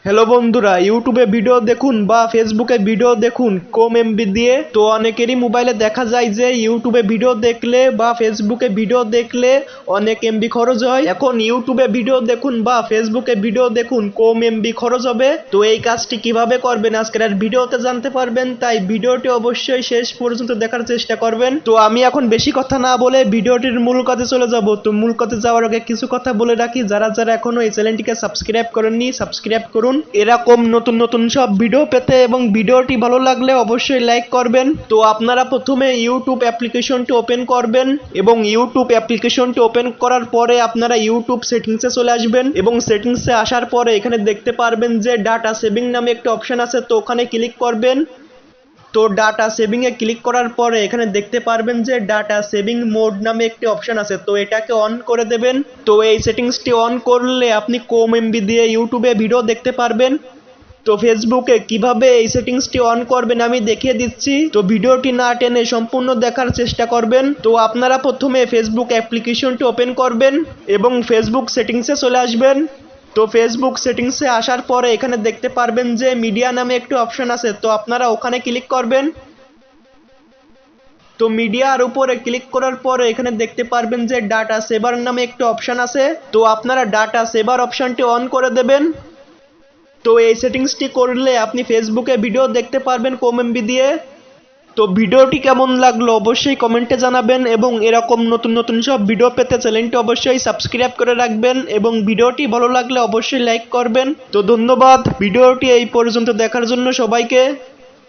Hello বন্ধুরা, ইউটিউবে video দেখুন বা ফেসবুকে ভিডিও দেখুন কম এমবি দিয়ে। তো অনেকেরই মোবাইলে দেখা যায় যে ইউটিউবে ভিডিও দেখলে বা ফেসবুকে ভিডিও দেখলে অনেক এমবি খরচ হয়। এখন ইউটিউবে ভিডিও দেখুন বা ফেসবুকে ভিডিও দেখুন কম এমবি খরচ হবে। তো এই কাজটি কিভাবে করবেন আজকের আর ভিডিওতে জানতে পারবেন, তাই ভিডিওটি অবশ্যই শেষ পর্যন্ত দেখার চেষ্টা করবেন। তো আমি এখন বেশি কথা না বলে ভিডিওটির মূল কাজে চলে যাব। তো মূল কাজে যাওয়ার আগে কিছু কথা বলে রাখি, যারা যারা এখনো এই চ্যানেলটিকে সাবস্ক্রাইব করেননি সাবস্ক্রাইব করুন এরকম নতুন নতুন সব ভিডিও পেতে, এবং ভিডিওটি ভালো লাগলে অবশ্যই লাইক করবেন। তো আপনারা প্রথমে ইউটিউব অ্যাপ্লিকেশনটি ওপেন করবেন, এবং ইউটিউব অ্যাপ্লিকেশনটি ওপেন করার পরে আপনারা ইউটিউব সেটিংসে চলে আসবেন, এবং সেটিংসে আসার পরে এখানে দেখতে পারবেন যে ডাটা সেভিং নামে একটা অপশন আছে, তো ওখানে ক্লিক করবেন। তো ডাটা সেভিং এ ক্লিক করার পরে এখানে দেখতে পারবেন যে ডাটা সেভিং মোড নামে একটি অপশন আছে, তো এটাকে অন করে দেবেন। তো এই সেটিংসটি অন করলে আপনি কম এমবি দিয়ে ইউটিউবে ভিডিও দেখতে পারবেন। তো ফেসবুকে কিভাবে এই সেটিংসটি অন করবেন আমি দেখিয়ে দিচ্ছি, তো ভিডিওটি না টেনে সম্পূর্ণ দেখার চেষ্টা করবেন। তো আপনারা প্রথমে ফেসবুক অ্যাপ্লিকেশনটি ওপেন করবেন এবং ফেসবুক সেটিংসে চলে আসবেন। তো ফেসবুক সেটিংসে আসার পরে এখানে দেখতে পারবেন যে মিডিয়া নামে একটি অপশন আছে, তো আপনারা ওখানে ক্লিক করবেন। তো মিডিয়ার উপরে ক্লিক করার পরে এখানে দেখতে পারবেন যে ডাটা সেভার নামে একটি অপশন আছে, তো আপনারা ডাটা সেভার অপশনটি অন করে দেবেন। তো এই সেটিংসটি করলে আপনি ফেসবুকে ভিডিও দেখতে পারবেন কম এমবি দিয়ে। তো ভিডিওটি কেমন লাগলো অবশ্যই কমেন্টে জানাবেন, এবং এরকম নতুন নতুন সব ভিডিও পেতে চ্যানেলটি অবশ্যই সাবস্ক্রাইব করে রাখবেন, এবং ভিডিওটি ভালো লাগলে অবশ্যই লাইক করবেন। তো ধন্যবাদ ভিডিওটি এই পর্যন্ত দেখার জন্য সবাইকে।